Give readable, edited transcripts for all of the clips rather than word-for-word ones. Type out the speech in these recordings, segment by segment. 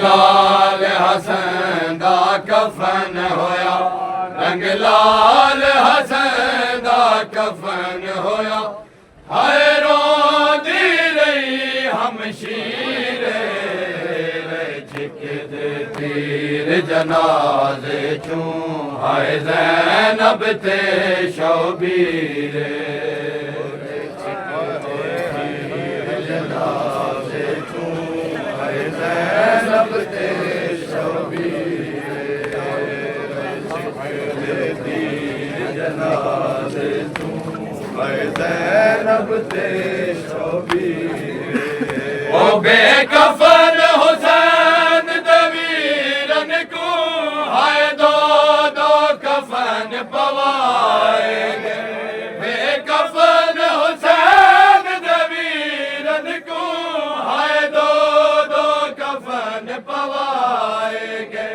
लाल हसन दा कफन होया, रंग लाल हसन दा कफन होया। हाय रोंदी रही हमशीरे, झिकदे तीर जनाजे चूं, हाय ज़ैनब ते शौबीरे। ज़ैनब ते शौबीरे, जनाज़े तूं, ज़ैनब ते शौबीरे। ओ बेकफन हुसैन दे वीरन को, हाय दो दो कफन पवाएंगे। बेकफन हुसैन दे वीरन को, हाय दो दो कफन पवाएंगे।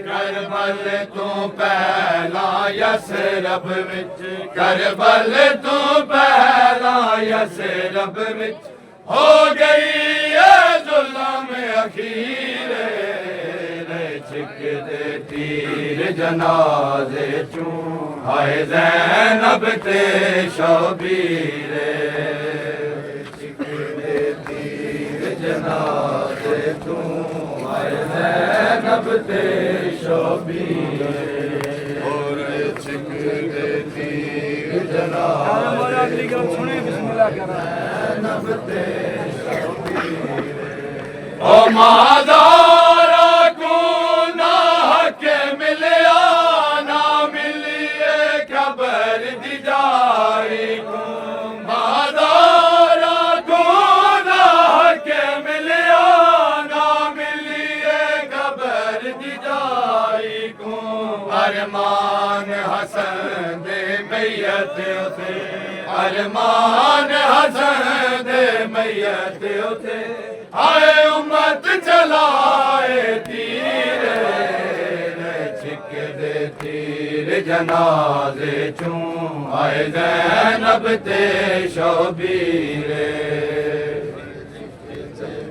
करबल तू पहला यसरब विच, करबल तू पहला यसरब विच, हो गई है जुल्म अखीरे। झिकदे तीर जनाजे चूं, हाय ज़ैनब ते शौबीरे। झिकदे तीर जनाजे चूं, हाय ज़ैनब ते शौबीरे। और झिकदे तीर जनाजे चूं, ज़ैनब ते शौबीरे। ओ माज़ारा को ना हक मिलिया, ना मिलिए खबर दी जाई को। माज़ारा को ना हक मिलिया, ना मिलिए खबर दी जाई को। अरमान हसन दे मैयत उथे, अरमान हसन दे मैयत उथे, हाय उम्मत चलाए तीरे। झिकदे तीर जनाजे चूं, हाय ज़ैनब ते शौबीरे।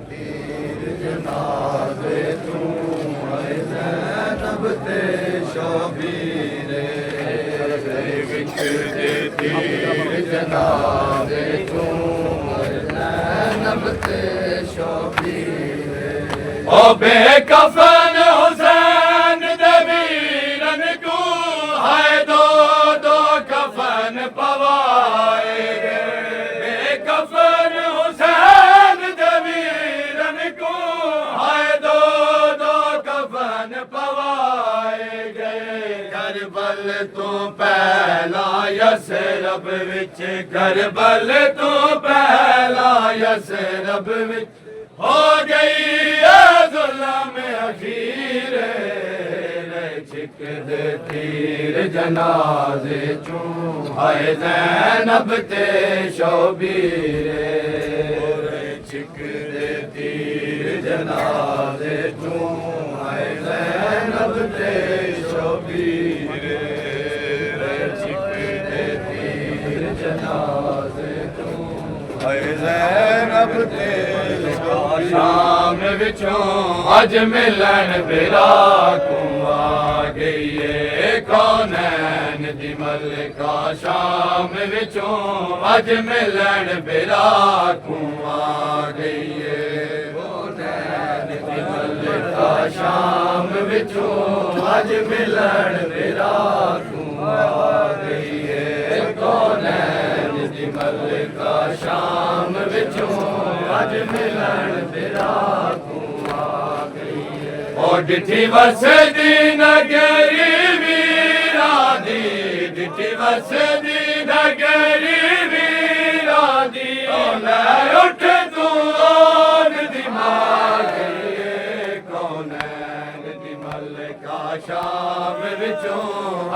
तीर जनाजे चूं, हाय ज़ैनब ते शौबीरे। झिकदे तीर जनाजे चूं, हाय ज़ैनब ते शौबीरे। ओ बेकफन हुसैन दे वीरन को, हाय दो दो कफन पवाएंगे। बेकफन हुसैन दे वीरन को, हाय दो दो कफन पवाएंगे। करबल तू पहला यसरब विच, करबल तू पहला यसरब विच, हो गई है जुल्म अखीरे। झिकदे तीर जनाजे चूं, हाय ज़ैनब ते शौबीरे। झिकदे तीर जनाजे चूं, हाय ज़ैनब ते शौबीरे। झिकदे तीर जनाजे चूं, हाय ज़ैनब ते। शाम विचों अज मिलन बिरा को आ गई है कौनैन दी मलका। शाम विचों अज मिलन बिरा को आ गई है कौनैन दी मलका। शाम विचों अज मिलन बिरा को आ गई है कौनैन दी मलका। शाम विचों अज मिलन बिरा को आ गई है। ओ डिठी वसदी नगरी वीरा दी, डिठी वसदी नगरी वीरा दी। लै उठ तू ओन दी मां गई है कौनैन दी मलका। शाम विचों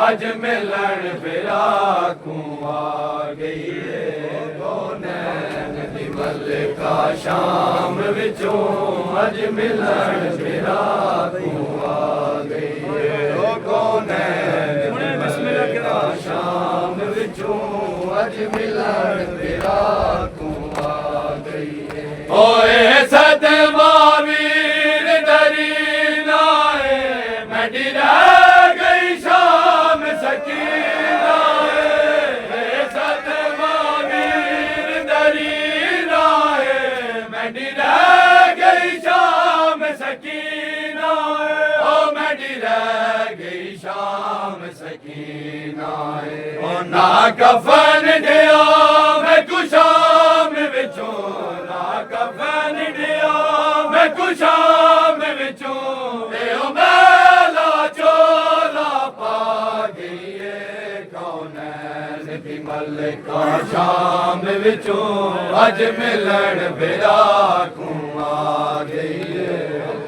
अज मिलन बिरा को आ गई है कौनैन दी मलका। शाम विचों अज मिलन बिरा को आ गई है कौनैन दी मलका। शाम विचों अज मिलन बिरा को आ गई है। ओए सदमा वीर दरी ना कफन दिया मैं कुशाम विचों ना कफन दिया मैं कुशाम विचों ए मेला चोला पा गई कौनैन दी मलिका शाम विचों अज मिलन बेरा को आ गई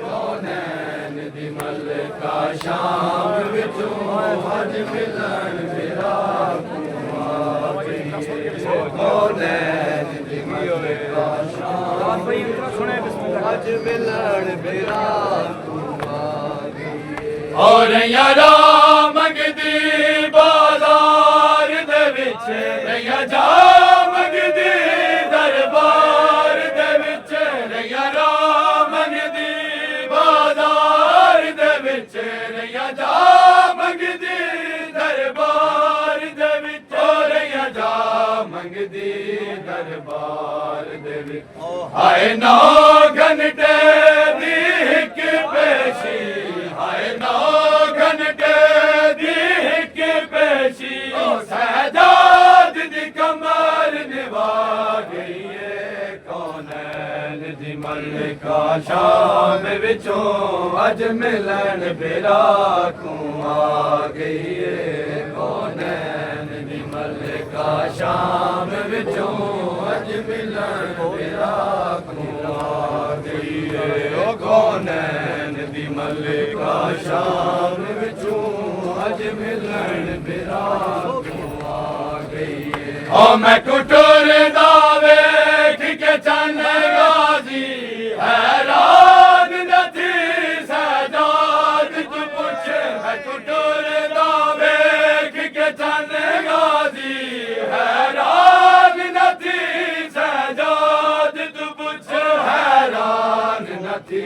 कौनैन दी मलिका शाम विचों अज मिलन बेरा को आ गई कौनैन दी मलिका शाम अज मिलन बेरा को आ गई और यारा मंगदी बाजार दे विच रैया जा मंगदी दरबार दे विच रैया रा मंगदी बाजार दे विच रैया जा मंगदी दरबार दे विच रैया जा मंगदी दरबार दे विच हाय 9 घंटे दी हिक पेशी हाय 9 घंटे दी हिक पेशी सजाद दी कमर निभा गई है कौनैन दी मलिका शाम विचों अज मिलन बेरा को आ गई है कौनैन दी मलिका शाम विचों अज मिलन बेरा को आ गई है कौनैन दी मलिका शाम विचों अज मिलन बेरा को आ गई है ओ मैं कुटुर दा वेख के चन गाजी हैरान नथी सजाद तू पुछ मैं कुटुर दा वेख के चन गाजी हैरान नथी सजाद तू पुछ हैरान नथी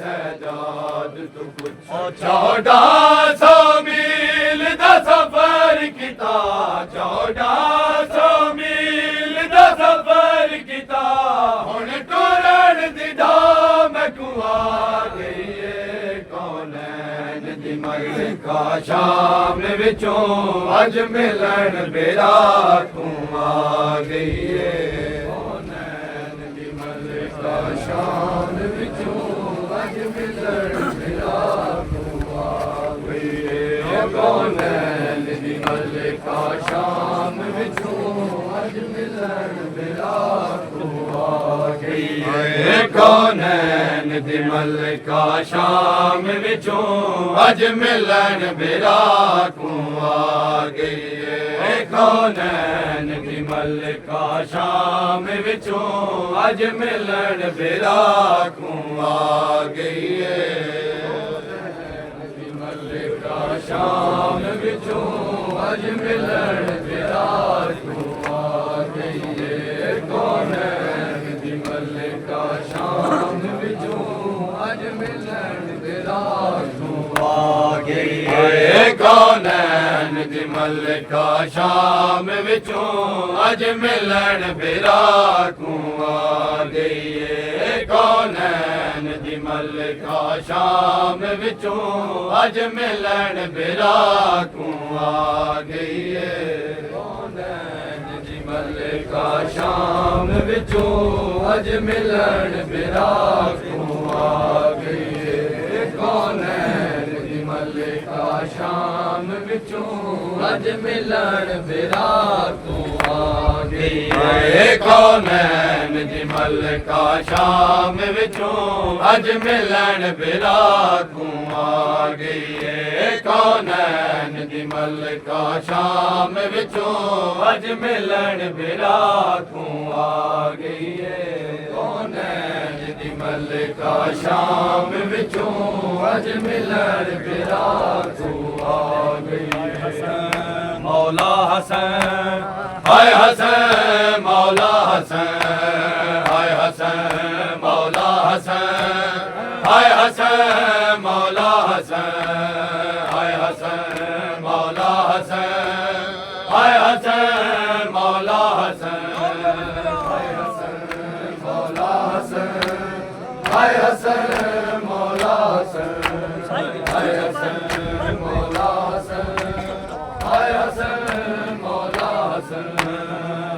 सजाद तू पुछ 1400 मील दा सफर किता 1400 मील दा सफर किता हुण टुरन दी डाम को आ गई है कौनैन दी मलिका शाम विचों अज मिलन बेरा को आ गई है कौनैन दी मलिका शाम विचों अज मिलन बेरा को आ गई है कौनैन दी मलिका शाम विचों अज मिलन बेरा को आ गई है कौनैन दी मलिका शाम विचों अज मिलन बेरा को आ गई है कौनैन दी मलिका शाम विचों अज मिलन बेरा को आ गई है मलिका शाम विचों अज मिलन बेरा को आ गई है कौनैन दी मलिका शाम विचों अज मिलन बेरा को आ गई है कौनैन दी मलिका शाम विचों अज मिलन बेरा को आ गई है कौनैन दी मलिका शाम विचों अज मिलन बेरा को आ गई है कौनैन दी मलिका शाम विचों अज मिलन बेरा को आ गई है कौनैन दी मलिका शाम विचों अज मिलन बेरा को आ गई है कौनैन दी मलिका शाम विचों अज मिलन बेरा को आ गई है कौनैन दी मलिका शाम विचों अज मिलन बेरा को आ गई है कौनैन दी मलिका शाम विचों अज मिलन बेरा को आ गई है मौला हसन हाय हसन मौला हसन हाय हसन मौला हसन हाय हसन मौला हसन हाय हसन मौला हसन हाय हसन मौला हसन हाय हसन मौला हसन हाय हसन मौला हसन हाय हसन मौला हसन हाय हसन मौला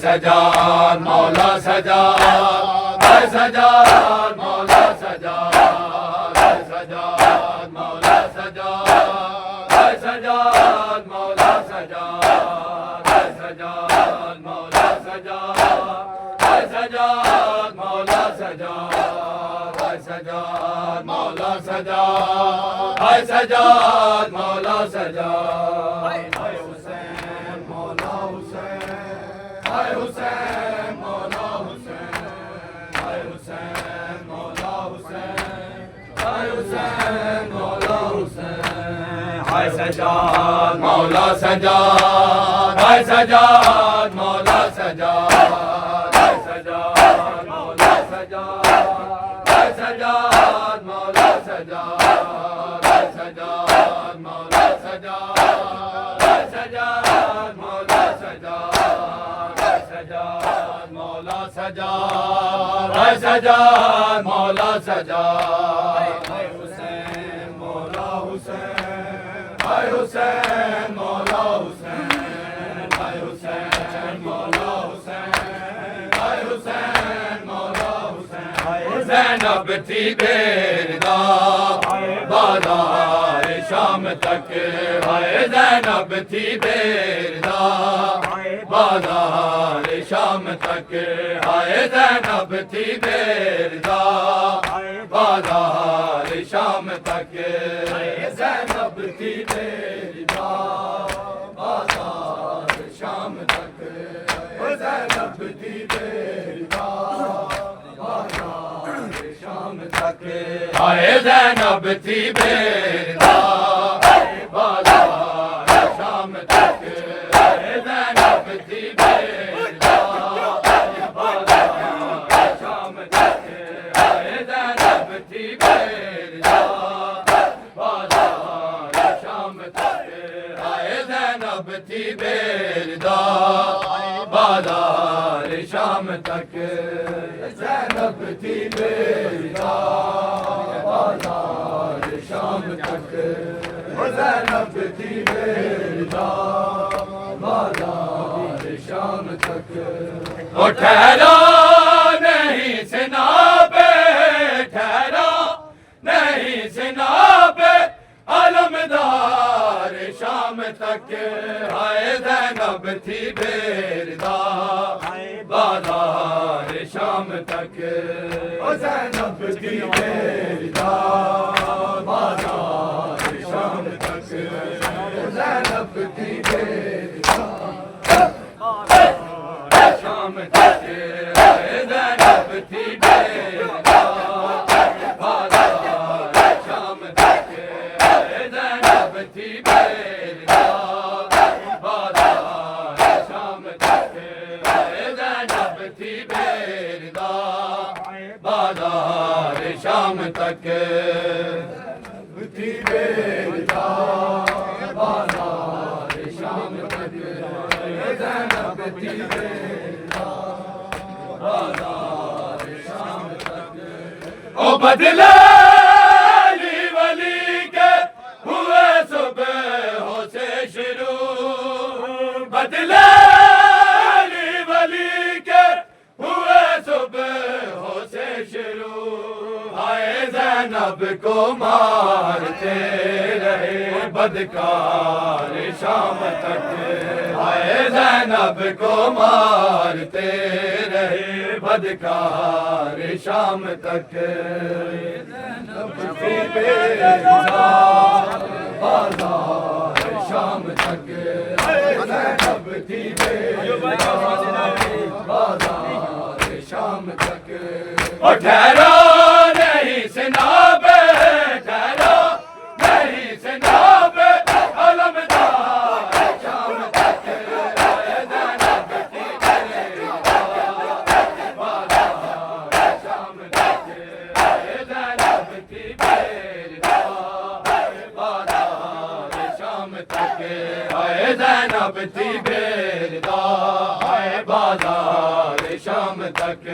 सजाद मौला सजाद, हाय सजाद मौला सजाद, हाय सजाद मौला सजाद, हाय सजाद मौला सजाद, हाय सजाद मौला सजाद, हाय सजाद मौला सजाद, हाय सजाद मौला सजाद, हाय सजाद मौला सजाद, हाय हुसैन मौला हुसैन, हाय हुसैन मौला हुसैन, हाय हुसैन मौला हुसैन, हाय हुसैन मौला हुसैन, हाय सजाद मौला सजाद, हाय सजाद मौला सजाद, हाय सजाद मौला सजाद, हाय सजाद मौला सजाद, हाय सजाद मौला सजाद, हाय सजाद मौला सजाद, हाय सजाद मौला सजाद, हाय सजाद मौला सजाद, हाय हुसैन मौला हुसैन, हाय हुसैन मौला हुसैन, हाय हुसैन मौला हुसैन, हाय हुसैन मौला हुसैन, ज़ैनब थी बेरदा बाज़ार शाम तक, हाय ज़ैनब थी बेरदा बाज़ार शाम तक, हाय ज़ैनब थी बेरदा बाज़ार शाम तक, ज़ैनब थी बेरदा बाज़ार शाम तक, ज़ैनब थी बेरदा बाज़ार शाम तक, हाय ज़ैनब थी बेरदा बाज़ार शाम तक, हाय ज़ैनब थी बेरदा बाज़ार शाम तक, हाय ज़ैनब थी बेरदा बाज़ार शाम तक, हाय ज़ैनब थी बेरदा बाज़ार शाम तक, ज़ैनब थी बेरदा बाज़ार शाम तक, ज़ैनब थी बेरदा बाज़ार शाम तक, ओ ठहरा नहीं सिना पे, ठहरा नहीं सिना पे अलमदार शाम तक, हाय ज़ैनब थी बेरदा बाज़ार शाम तक, ओ ज़ैनब थी बेरदा बाज़ार शाम तक, ज़ैनब थी बेरदा शाम तक, हाय ज़ैनब थी बेरदा बाज़ार शाम तक, हाय ज़ैनब थी बेरदा बाज़ार शाम तक, हाय ज़ैनब थी बेरदा बाज़ार शाम तक, थी बेरदा बाज़ार शाम तक, ज़ैनब थी बेरदा बाज़ार शाम तक, ओ बदले अली वली के हुए सुबह से शुरू, बदले अली वली के हुए सुबह से शुरू, हाय ज़ैनब को मारते रहे बदकार शाम तक, हाय ज़ैनब को मारते रहे बदकार शाम तक, ज़ैनब थी बेरदा बाज़ार शाम तक, ज़ैनब थी बेरदा बाज़ार शाम तक, ओ ठहरा नहीं सिना पे, ठहरा नहीं सिना पे अलमदार शाम तक, हाय ज़ैनब थी बेरदा बाज़ार शाम तक, हाय ज़ैनब थी बेरदा बाज़ार शाम तक, हाय ज़ैनब थी बेरदा बाज़ार शाम तक,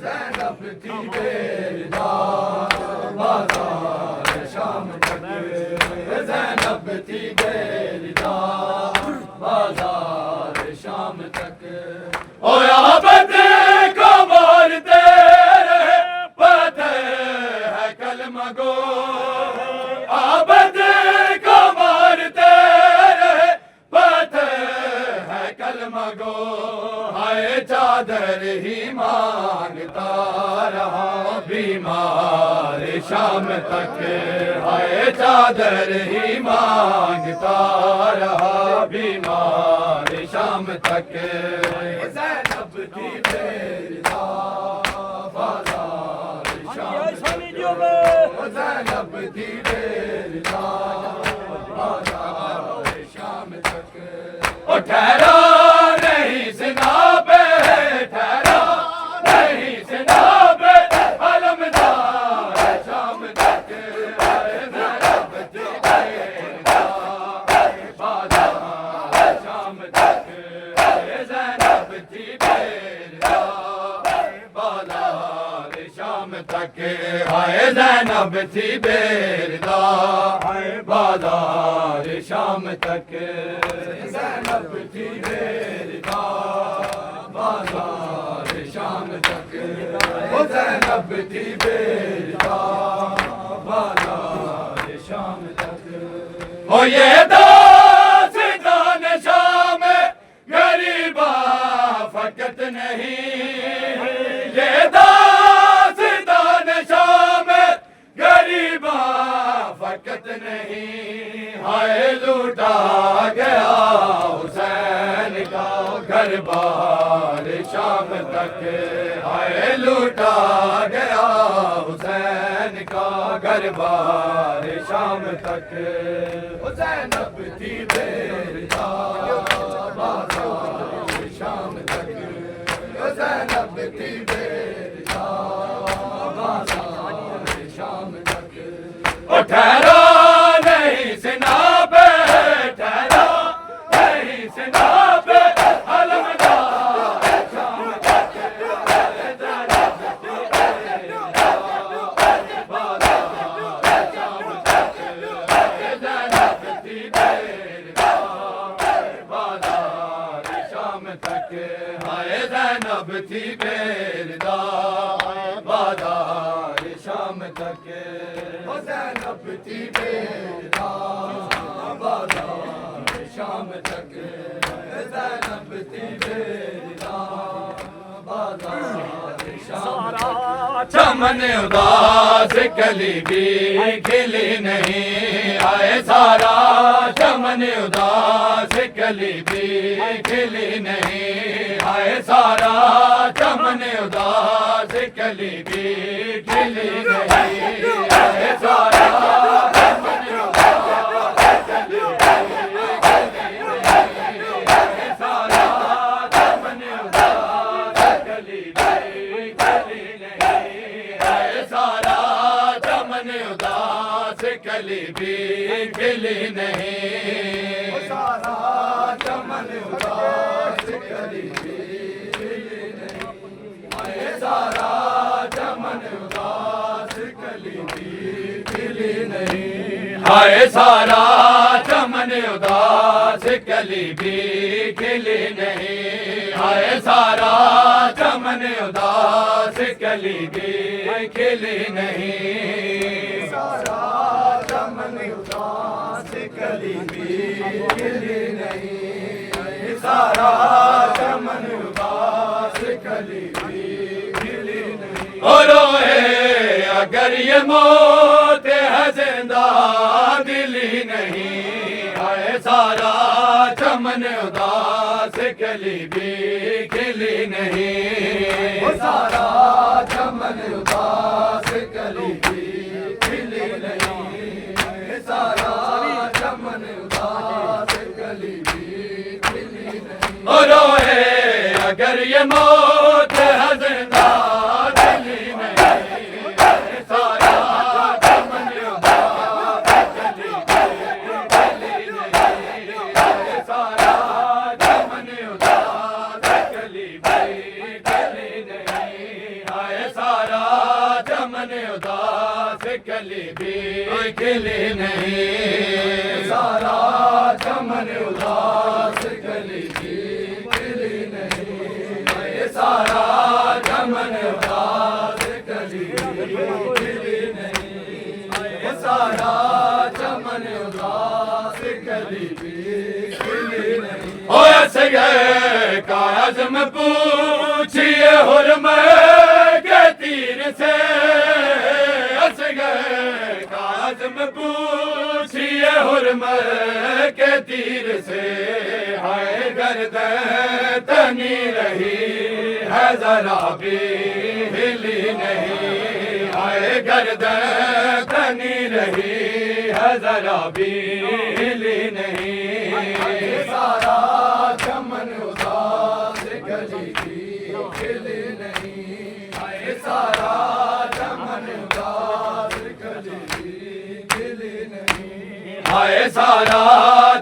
ज़ैनब थी बेरदा बाज़ार शाम तक, ज़ैनब थी बेरदा बाज़ार शाम तक। चादर ही मांगता रहा बीमार शाम तक, हाय चादर ही मांगता रहा बीमार शाम तक। ज़ैनब थी बेरिदा बाज़ार शाम तक, ज़ैनब थी बेरिदा बाज़ार शाम तक। ओ ठहरा नहीं सिना पे, ठहरा नहीं सिना पे अलमदार शाम तक, ज़ैनब थी बेरिदा बाज़ार शाम तक, ज़ैनब थी बेरिदा बाज़ार शाम तक, हाय ज़ैनब थी बेरिदा बाज़ार शाम तक, ज़ैनब थी बेरिदा बाज़ार शाम तक, ओ ज़ैनब थी बेरिदा बाज़ार शाम तक। ओ ये दास्तान शाम गरीबा फकत नहीं, ये दास्तान शाम गरीबा फकत नहीं, हाय लूटा गया हुसैन का घर बार शाम तक, हाय लूटा गया हुसैन का घर बार शाम तक। ज़ैनब थी बेरिदा बाज़ार शाम तक, ज़ैनब थी बेरिदा बाज़ार शाम तक। ओ ठहरा नहीं सिना पे, ठहरा नहीं सिना पे अलमदार शाम तक, ज़ैनब थी बेरिदा बाज़ार शाम तक, ज़ैनब थी बेरिदा बाज़ार शाम तक, हाय ज़ैनब थी बेरिदा बाज़ार शाम तक, ओ ज़ैनब थी बेरिदा बाज़ार शाम तक, ज़ैनब थी बेरिदा बाज़ार शाम तक। चमन उदास कली भी खिली नहीं, आए सारा चमन उदास कली भी खिली नहीं, आए सारा चमन उदास कली भी खिली नहीं, आए सारा चमन उदास कली भी खिली नहीं, आए सारा चमन उदास कली भी खिली नहीं, आए सारा चमन उदास कली भी खिली नहीं, सारा चमन उदास कली भी खिली नहीं, आए सारा चमन उदास कली भी खिली नहीं, हाय सारा चमन उदास कली भी खिली नहीं, हाय सारा चमन उदास कली भी खिली नहीं, सारा चमन उदास कली भी खिली नहीं, सारा चमन उदास कली भी खिली नहीं। ओ रोए अगर ये मौत है जिंदा दिली नहीं, आए सारा चमन उदास कली भी खिली नहीं, सारा चमन उदास कली भी खिली नहीं, सारा चमन उदास कली भी खिली नहीं। ओ रोए अगर ये मौत है जिंदा दिली नहीं, सारा चमन उदास कली भी खिली नहीं, सारा चमन उदास कली भी खिली नहीं, हाय सारा चमन उदास कली भी खिली नहीं, सारा चमन उदास कली भी खिली नहीं, हाय सारा चमन उदास कली भी खिली नहीं, हाय सारा चमन उदास कली भी खिली नहीं। हो असगर का आज़म पूछिए हुर्म के तीर से, असगर का आज़म पूछिए हुर्म के तीर से, हाय गर्दन तनी रही है जरा भी हिली नहीं, हाय गर्दन तनी रही है जरा भी हिली नहीं। सारा चमन उदास गली भी खिली नहीं, हाय सारा चमन उदास गली भी खिली नहीं, हाय सारा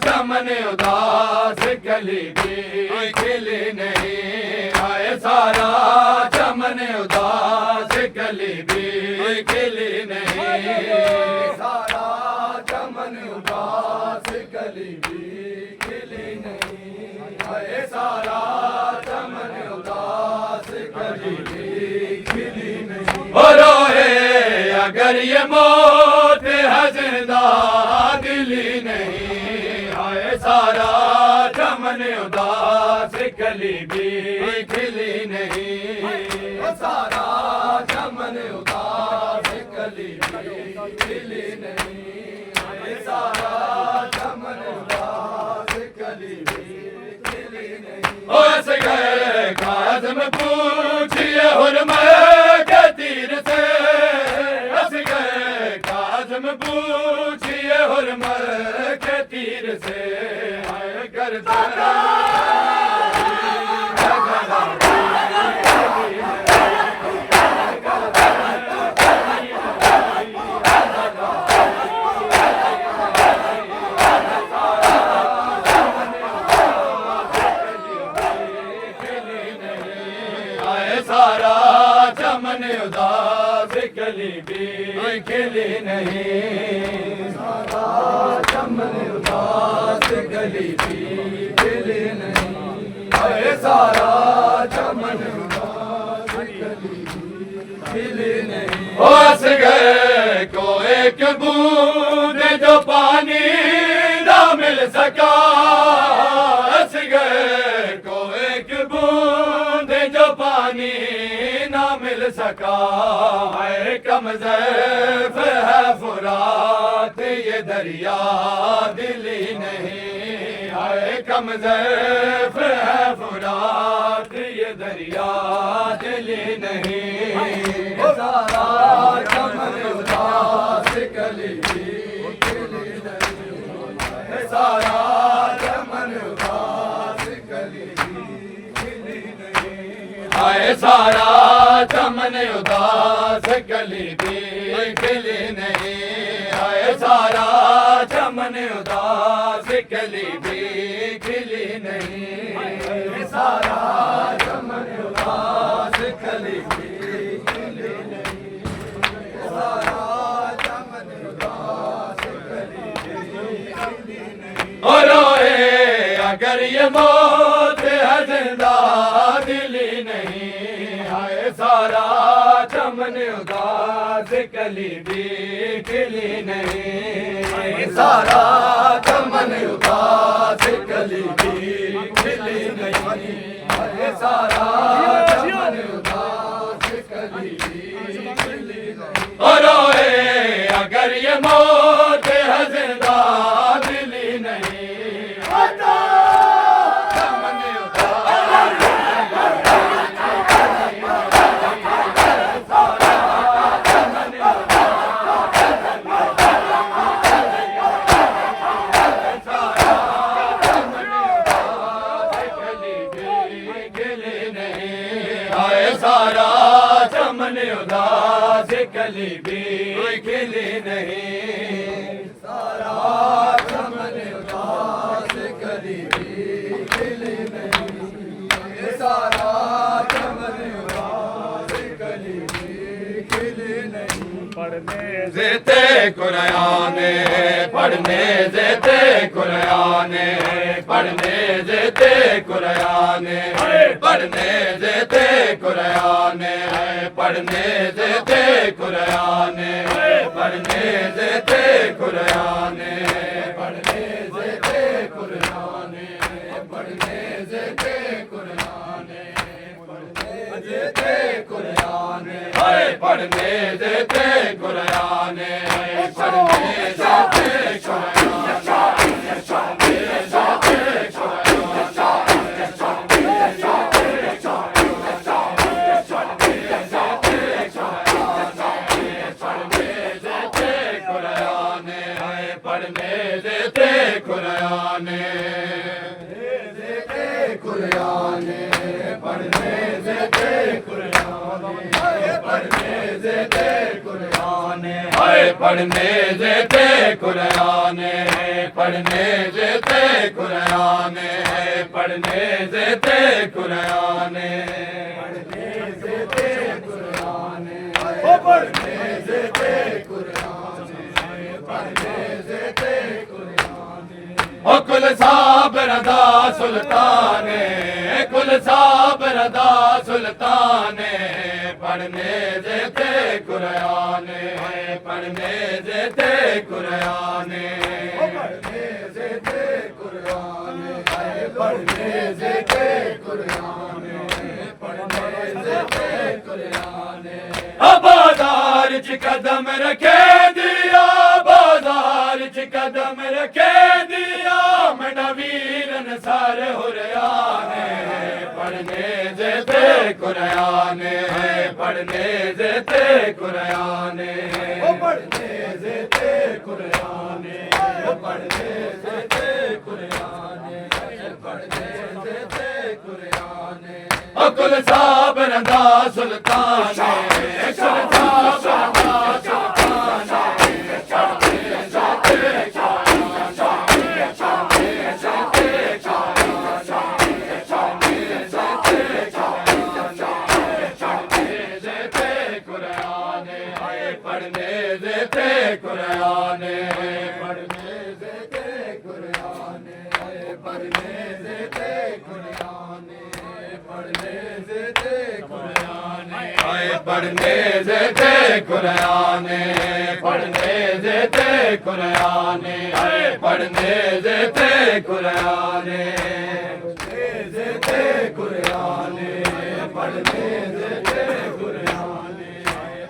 चमन उदास गली भी खिली नहीं, हाय सारा चमन उदास गली भी खिली नहीं, सारा चमन उदास गली भी खिली नहीं, हाय सारा चमन उदास गली भी खिली नहीं। ओ रोए अगर ये मौत है जिंदा दिली नहीं, हाय सारा चमन उदास गली भी खिली नहीं, सारा चमन उदास गली भी खिली नहीं, सारा चमन उदास गली भी खिली नहीं। ओ असगर का आज़म पूछिए हुर्म के तीर से, असगर का आज़म पूछिए हुर्म के तीर से, हाय गर्दन सारा चमन उदास गली भी खिली नहीं, सारा चमन उदास गली भी खिली नहीं, हाय सारा चमन उदास गली भी खिली नहीं। ओ असगर को एक बूंद जो पानी ना मिल सका, असगर को एक बूंद जो पानी ना मिल सका, है कमज़ैफ़ है फुरात ये दरिया दिली नहीं, है कमज़ैफ़ है फुरात ये दरिया दिली नहीं, सारा चमन उदास गली भी खिली नहीं, सारा चमन उदास गली भी खिली नहीं, हाय सारा चमन उदास गली भी खिली नहीं, हाय सारा चमन उदास गली भी खिली नहीं, सारा चमन उदास गली भी खिली नहीं, सारा चमन उदास गली भी खिली नहीं। ओ रोए अगर ये मौत है जिंदा दिली नहीं, हाय सारा चमन उदास गली भी खिली नहीं, सारा चमन उदास गली भी खिली नहीं, हाय सारा चमन उदास गली भी खिली नहीं। ओ रोए अगर ये मौत है जिंदा दिली नहीं, सारा चमन उदास गली भी खिली नहीं, सारा चमन उदास गली भी खिली नहीं, सारा चमन उदास गली भी खिली नहीं। पढ़ने जेते कुराने, पढ़ने जेते कुराने, पढ़ने जेते कुराने, पढ़ने जेते कुराने, पढ़ने जेते कुराने, पढ़ने जेते कुराने, पढ़ने जेते कुराने, पढ़ने देते कुरान हाय पढ़ने देते कुरान पढ़ने देते कुरान कुरान पढ़ने देते कुरान पढ़ने देते कुरान हाय पढ़ने देते कुरान पढ़ने देते कुरान पढ़ने देते कुरान पढ़ने देते कुरान पढ़ने देते कुरान पढ़ने देते ओ कुल साहब रदा सुल्तान कुल साहब रदा सुल्तान पढ़ने देते कुरान पढ़ने देते कुरान पढ़ने देते कुरान पढ़ने देते कुरान पढ़ने देते कुरान बाजार च कदम रखे दिया बाजार च कदम रखे दिया मेरा वीरन सारे हुरयान पढ़ने देते कुरान पढ़ने देते कुरान पढ़ने देते कुरान पढ़ने देते कुरान पढ़ने देते कुरान कुल साहब रदा सुल्तान पढ़ने देते कुरान पढ़ने देते कुरान पढ़ने देते कुरान पढ़ने देते कुरान पढ़ने देते कुरान पढ़ने देते कुरान पढ़ने देते कुरान देते कुरान पढ़ने देते कुरान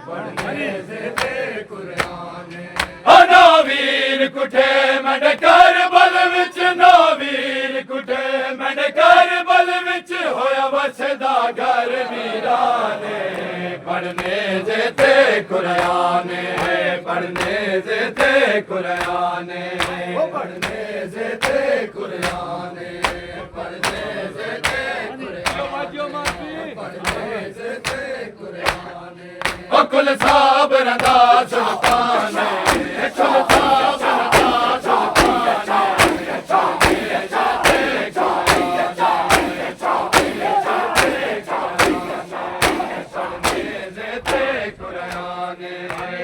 पढ़ने देते कुरान नवीर कुठे मड कर बल विच नवीर कुठे मड कर बल विच होया वसदा घर वीरान पढ़ने देते कुरान पढ़ने देते कुरान पढ़ने देते कुरान पढ़ने देते कुल साहब रदा सुल्तान कुल साहब रदा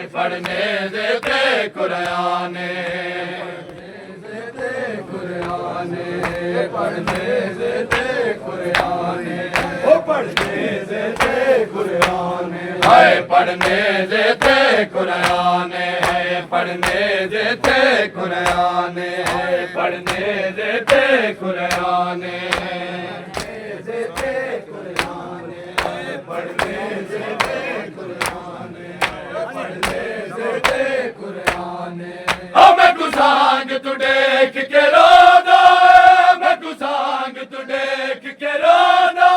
पढ़ने देते कुरान कुरान पढ़ने देते कुरान पढ़ने देते कुरान हाय पढ़ने देते कुरान पढ़ने देते कुरान पढ़ने देते कुरान देते कुरान पढ़ने देते कुरान पढ़ने देते कुरान मैं गुसांग तू देख के रोदा मैं गुसांग तू देख के रोदा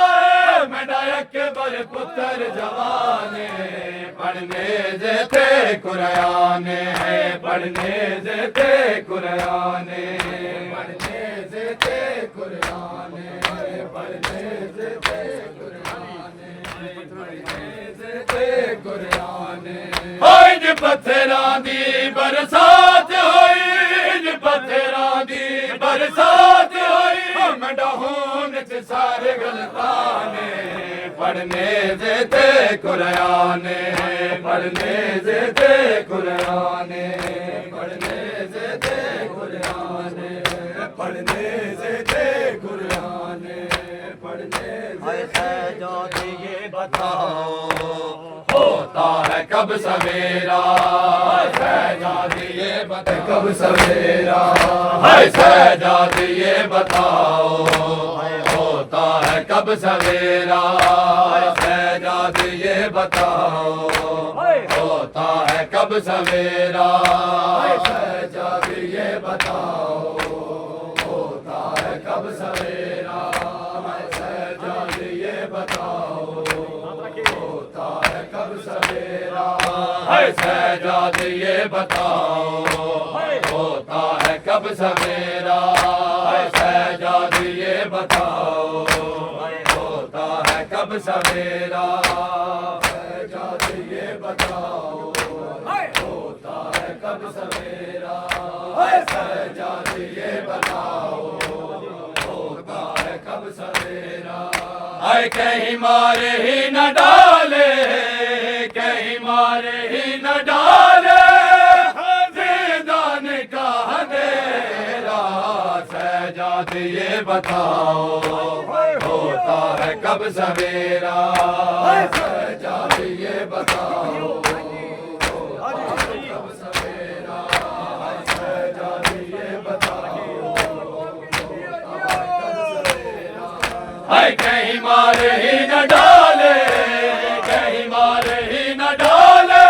मेरा अकबर पुत्र जवान पढ़ने देते कुरान पढ़ने देते कुरान पढ़ने देते कुरान पढ़ने देते कुरान पढ़ने देते कुरान होई पत्थरां दी बरसात होई पत्थरां दी बरसात होई मेरा खून च सारे गलतान पढ़ने देते कुरान पढ़ने देते कुरान पढ़ने देते कुरान पढ़ने देते कुरान पढ़ने देते ये बताओ होता है कब सवेरा सहजादी ये बता कब सवेरा है सहजादी ये बताओ होता है कब सवेरा कब सवेरा, शहजादी ये बताओ होता है कब सवेरा, शहजादी ये बताओ होता है कब सवेरा, शहजादी ये बताओ होता है कब सवेरा, शहजादी ये बताओ होता है कब सवेरा, शहजादी ये बताओ होता है कब सवेरा, शहजादी ये बताओ होता है कब सवेरा, आए कहीं मारे ही न डाले, कहीं मारे ही न डाले ज़िंदान का अंधेरा, शहजादी ये बताओ होता है कब सवेरा, शहजादी ये बताओ कब सवेरा, शहजादी ये बताओ कहीं मारे ही न डाले, कहीं मारे ही न डाले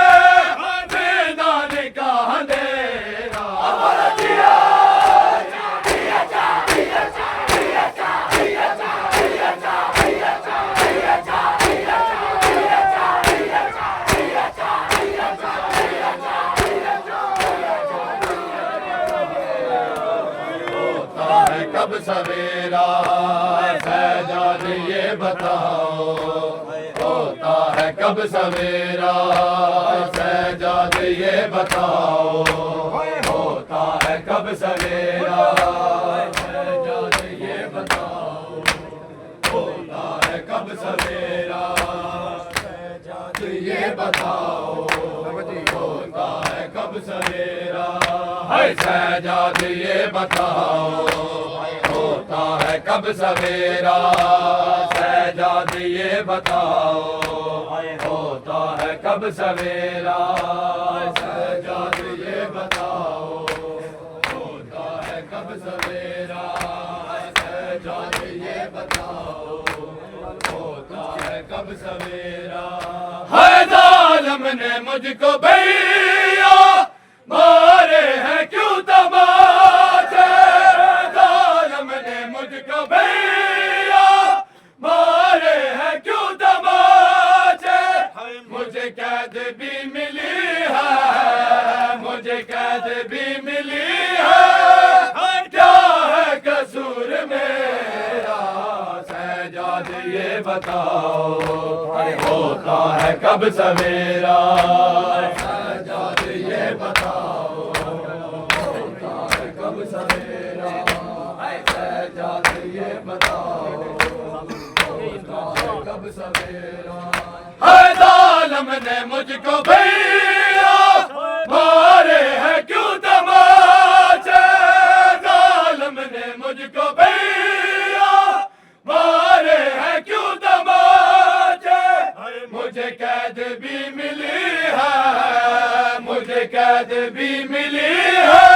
ज़िंदान का अंधेरा, कब सवेरा, शहजादी ये बताओ होता है कब सवेरा, शहजादी ये बताओ होता है कब सवेरा, शहजादी ये बताओ होता है कब सवेरा, शहजादी ये बताओ होता है कब सवेरा, शहजादी ये बताओ होता है कब सवेरा, शहजादी ये बताओ होता है कब सवेरा, शहजादी ये बताओ होता है कब सवेरा, शहजादी ये बताओ होता है कब सवेरा, है जालिम ने मुझको भैया मारे हैं क्यों तमाचे, जालिम ने मुझको भैया मारे हैं क्यों तमाचे, मुझे कैद भी मिली है, मुझे कैद भी मिली है, क्या है कसूर मेरा, शहजादी ये बताओ होता है कब सवेरा, शहजादी ये बताओ होता है कब सवेरा, शहजादी ये बताओ होता है कब सवेरा, है जालिम ने मुझको भैया मारे हैं क्यों तमाचे, जालिम ने मुझको भैया मारे हैं क्यों तमाचे, मुझे कैद भी मिली है, मुझे कैद भी मिली है,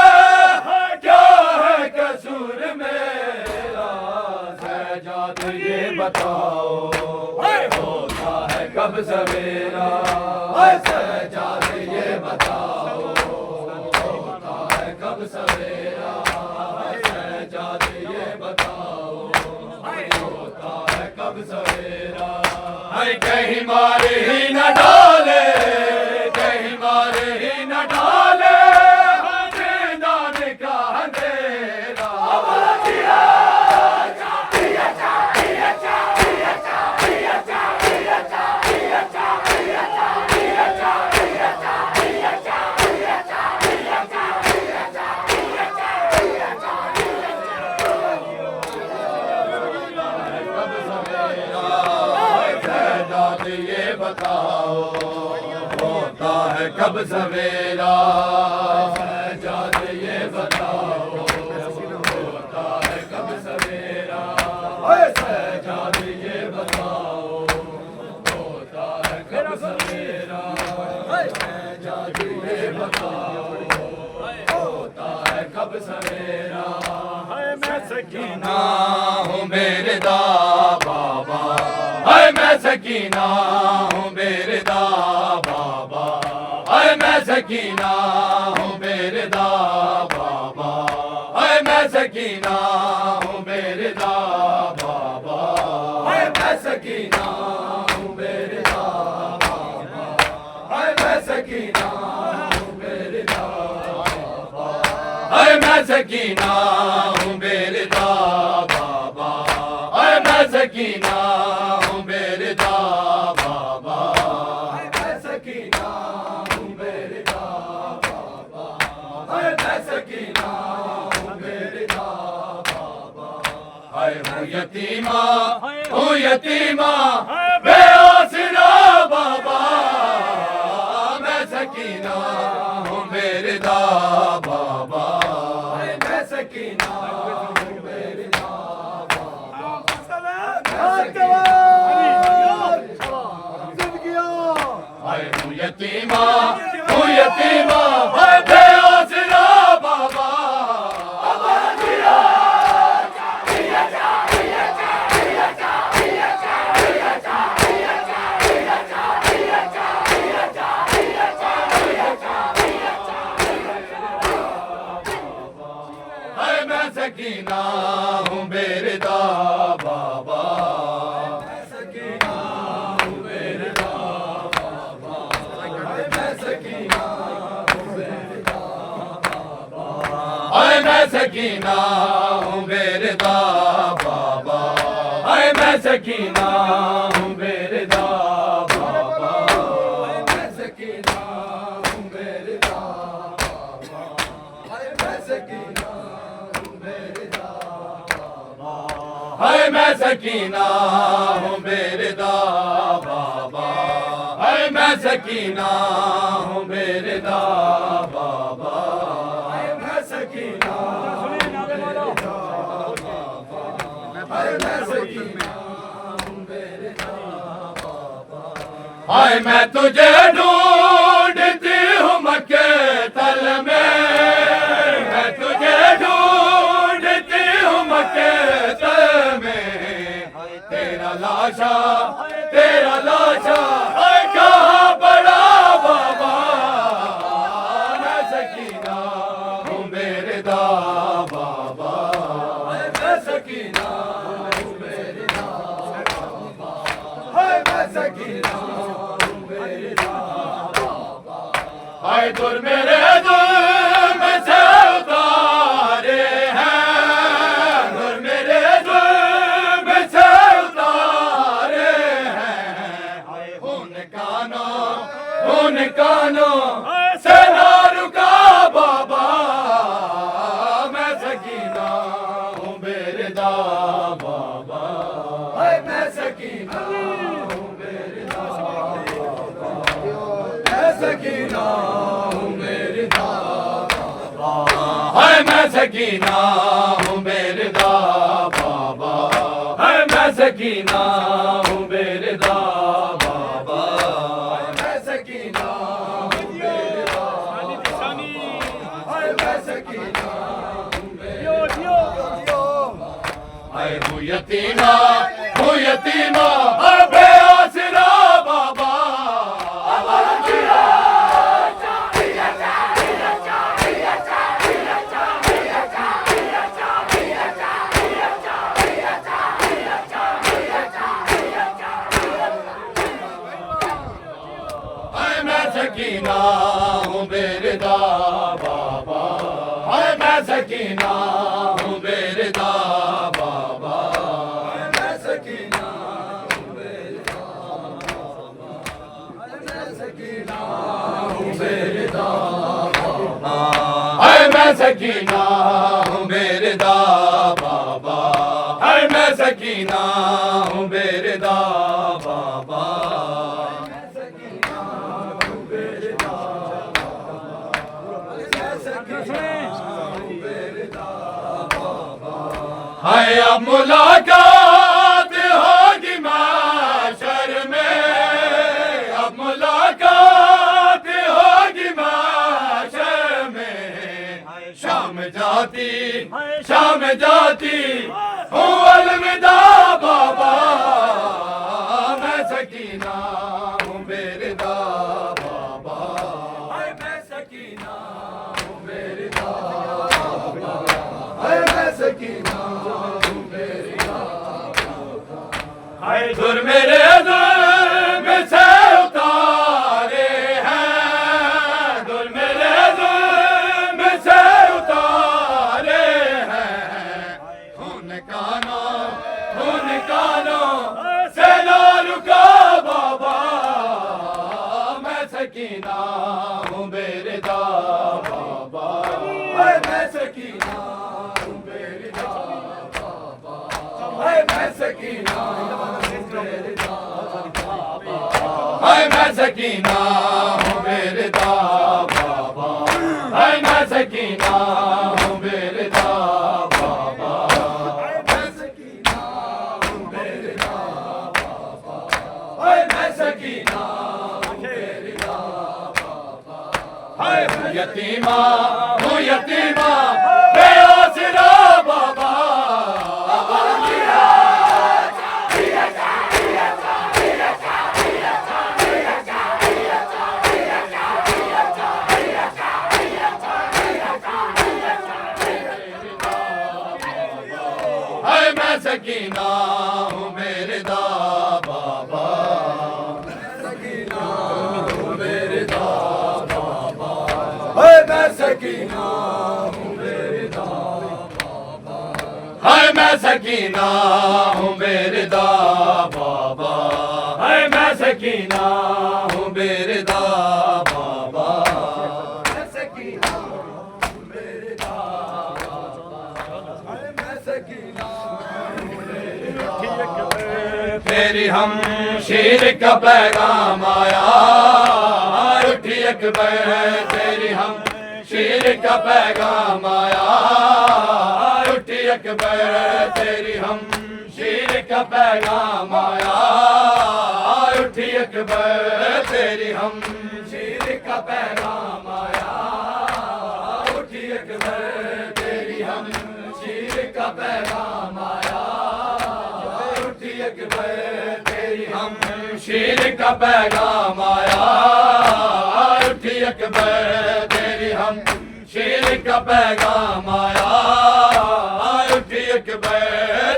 क्या है कसूर मेरा, शहजादी ये बताओ होता है कब सवेरा, शहजादी ये बताओ होता है कब सवेरा, शहजादी ये बताओ होता है कब सवेरा, कहीं मारे ही न डाले, कहीं मारे ही न डाले ज़िंदान का अंधेरा, बताओ होता है कब सवेरा, शहजादी ये बताओ होता है कब सवेरा, शहजादी ये बताओ होता है कब सवेरा, शहजादी ये बताओ होता है कब सवेरा, मैं सकीना हूँ मेरे दा बाबा, मैं सकीना हूँ मेरे दा बाबा, मैं सकीना हूँ मेरे दा बाबा, हाय मैं सकीना हूँ मेरे दा बाबा, हाय मैं सकीना हूँ मेरे दा बाबा, हाय मैं सकीना हूँ मेरे दा बाबा, हाय मैं सकीना हूँ मेरे दा बाबा, हाय मैं सकीना हूँ मेरे दा बाबा, हाय मैं सकीना हूँ मेरे दा बाबा, हाय मैं सकीना हूँ मेरे दा बाबा, हाय हूँ यतीमा बेआसरा बाबा, मैं सकीना हूँ मेरे दा बाबा, हाय मैं सकीना हूँ मेरे दा बाबा, हाय हूँ यतीमा हाय बेआसरा बाबा, हाय मैं सकीना हूँ मेरे दा बाबा, मैं सकीना हूँ मेरे दा बाबा, मैं सकीना हूँ मेरे दा बाबा, हाय मैं सकीना हूँ मेरे दा बाबा, हाय मैं सकीना हूँ मेरे दा बाबा, हाय मैं सकीना हूँ मेरे दा बाबा, हाय मैं सकीना हूँ मेरे दा बाबा, हाय मैं सकीना हूँ मेरे दा बाबा, हाय मैं सकीना हूँ मेरे दा बाबा, हाय मैं सकीना हाय मैं सकीना हूँ मेरे दा बाबा, हाय मैं तुझे ढूंढती हूँ मक्के तल में, मैं तुझे ढूंढती हूँ मक्के तल में, तेरा लाशा हाय कहाँ पड़ा बाबा, मैं सकीना हूँ मेरे दा बाबा, हाय मैं सकीना हूँ मेरे दा बाबा, हाय मैं सकीना हूँ मेरे दा बाबा, हाय दूर मेरे जुल्म से उतारे हैं, दूर मेरे जुल्म से उतारे हैं, उन कानों से ना रुका बाबा, मैं सकीना हूँ मेरे दा बाबा, हाय मैं सकीना हूँ मेरे दा बाबा, मैं सकीना हूँ मेरे दा बाबा, हाय मैं सकीना हूँ मेरे दा बाबा, हाय मैं सकीना हूँ मेरे दा बाबा, हाय मैं सकीना हूँ मेरे दा बाबा, हाय मैं सकीना हूँ मेरे दा बाबा, हाय हूँ यतीमा हाय बेआसरा बाबा, हाय मैं सकीना हूँ मेरे दा बाबा, हाय मैं सकीना हूँ मेरे दा बाबा, हाय मैं सकीना हूँ मेरे दा बाबा, हाय मैं सकीना हूँ मेरे दा बाबा, हाय मैं सकीना हूँ मेरे दा बाबा, हाय मैं सकीना हूँ मेरे दा बाबा, हाय अब मुलाकात होगी माशर में, अब मुलाकात होगी माशर में, शाम जाती हूँ अलविदा बाबा, मैं सकीना हूँ मेरे दा बाबा, हाय मैं दूर मेरे जुल्म से उतारे हैं, दूर मेरे जुल्म से उतारे हैं। खून कानों से ना रुका बाबा, मैं सकीना हूँ बेरिदा बाबा, मैं सकीना हूँ बेरिदा बाबा, मैं सकीना हूँ बेरिदा बाबा, मैं सकीना हूँ बेरिदा बाबा, मैं सकीना हूँ बेरिदा बाबा, मैं सकीना हूँ बेरिदा बाबा, मैं सकीना हूँ बेरिदा बाबा, हूँ यतीमा बेआसरा बाबा, मैं सकीना हूँ बेरिदा बाबा, सकीना हूँ बेरिदा बाबा, मैं सकीना हूँ बेरिदा बाबा, मैं सकीना हूँ बेरिदा बाबा, मैं सकीना हूँ बेरिदा बाबा, मैं सकीना हूँ बेरिदा बाबा, मैं सकीना तेरी हम शीर का पैगाम आया, उठी अकबर तेरी हम शीर का पैगाम आया, उठी अकबर तेरी हम शीर का पैगाम आया, उठी अकबर तेरी हम शीर का पैगाम आया, उठी अकबर तेरी हम शीर का पैगाम आया, उठी अकबर तेरी हम शीर का पैगाम आया, उठी अकबर तेरी हम शीर का पैगाम आया, उठी अकबर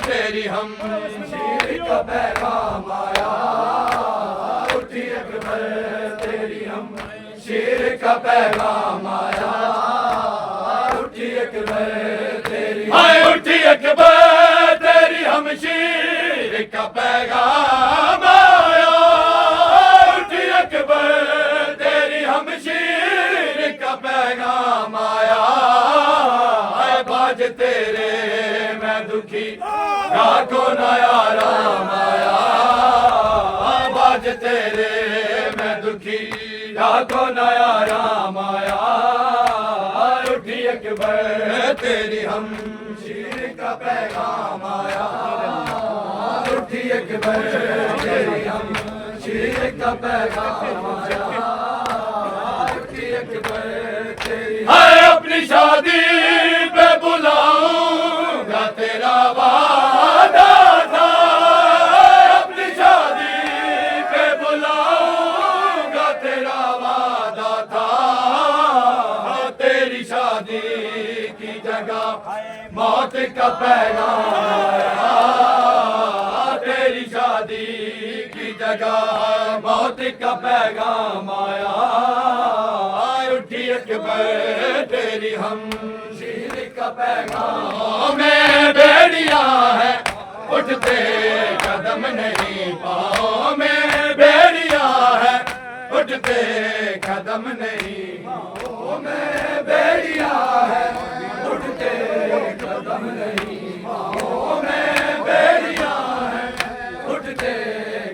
तेरी हम शीर का पैगाम आया, उठी अकबर तेरी हम शीर का पैगाम आया, उठी अकबर तेरी उठी अकबर तेरी हम शीर का पैगाम आया, उठी अकबर तेरी हम शीर का पैगाम आया, बाज तेरे मैं दुखी राखो नया राम आया, बाज तेरे मैं दुखी राखो नया राम आया, उठी अकबर तेरी हम शीर का पैगाम आया, उठी अकबर तेरी हम शीर का पैगाम आया, उठी अकबर तेरी अपनी शादी पे बुलाऊंगा तेरा वादा था, अपनी शादी पे बुलाऊंगा तेरा वादा था, तेरी शादी की जगह मौत का पैगाम आया, तेरी शादी की जगह मौत का पैगाम आया, उठी अकबर तेरी हम शीर का पैगाम में बेड़िया है, उठते कदम नहीं पाँव में बेड़िया है, उठते कदम नहीं पाँव में बेड़िया है, उठते कदम नहीं पाँव में बेड़िया है, उठते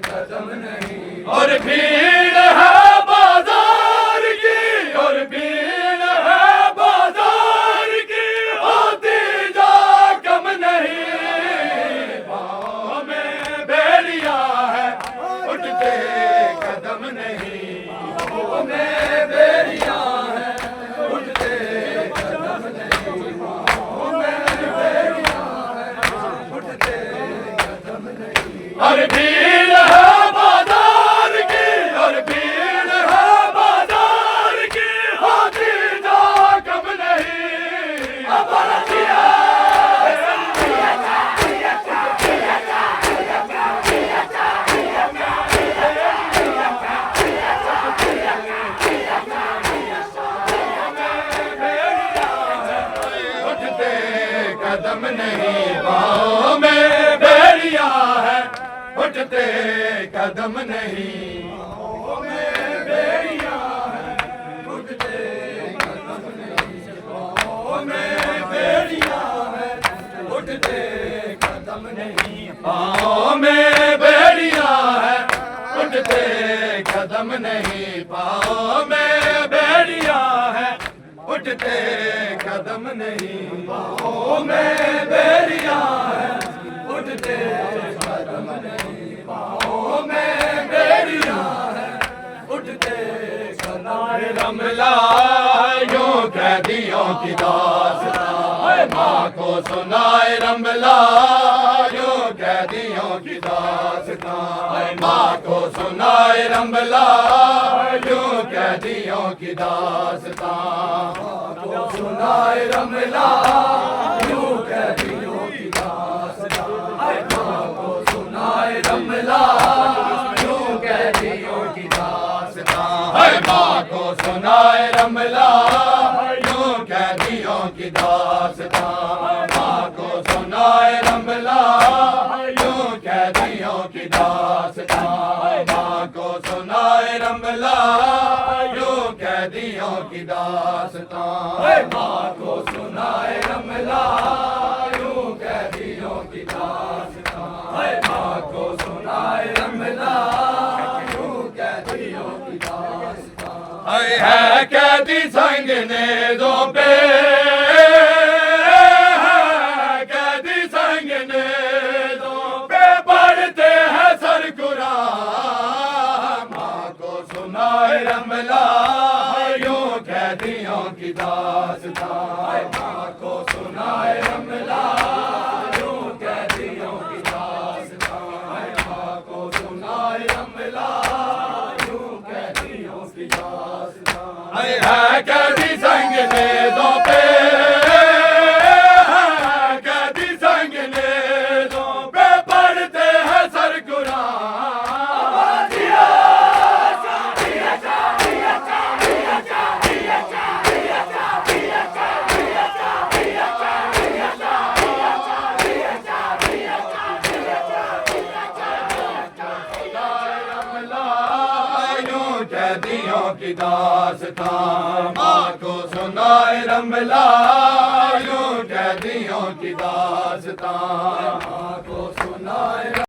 कदम नहीं, और भीड़ है बाजार की, और भीड़ है बाजार की, होती जा कम नहीं, पाँव में बेड़िया है, उठते कदम नहीं, पाँव में बेड़िया है, उठते कदम नहीं, पाँव में बेड़िया है, उठते कदम नहीं, और भीड़ है बाजार की, और भीड़ है बाजार की, होती जा कम नहीं, अब रखिए कदम नहीं पाँव में बेड़ियां हैं उठते कदम नहीं पाँव में बेड़ियां हैं उठते कदम नहीं पाँव में बेड़ियां हैं उठते कदम नहीं पाँव में बेड़ियां हैं उठते कदम नहीं पाँव में बेड़ियां हैं उठते कदम नहीं पाँव में बेड़ियां हैं उठते कदम रमला यूं कैदियों की दास्तां माँ को सुनाए रमला यूं कैदियों की दास्तां माँ को सुनाए रमला यूं कैदियों की दास्तां माँ को सुनाए रमला यूं कैदियों की दास्तां माँ को सुनाए रमला यूं कैदियों की दास्तां माँ को सुनाए रमला यूं कैदियों की दास्तां माँ को सुनाए रमला यूं कैदियों की दास्तां माँ को सुनाए रमला यूं कैदियों की दास्तां माँ को सुनाए रमला यूं कैदियों की दास्तां माँ को सुनाए रमला यूं कैदियों की दास्तां है कैदी संग नेज़ों पे कैदी संग नेज़ों पे पढ़ते हैं सर कुरान माँ को सुनाए रमला यूं कैदियों की दास्तां माँ को सुनाए रमला यूं कैदियों की दास्तां माँ को सुनाए रमला यूं कैदियों की दास्तां है कैदी संग नेज़ों पे कैदी संग नेज़ों पे पढ़ते हैं सर कुरान कैदियों की दास्तां माँ को सुनाए रमला यूं कैदियों की दास्तां माँ को सुनाए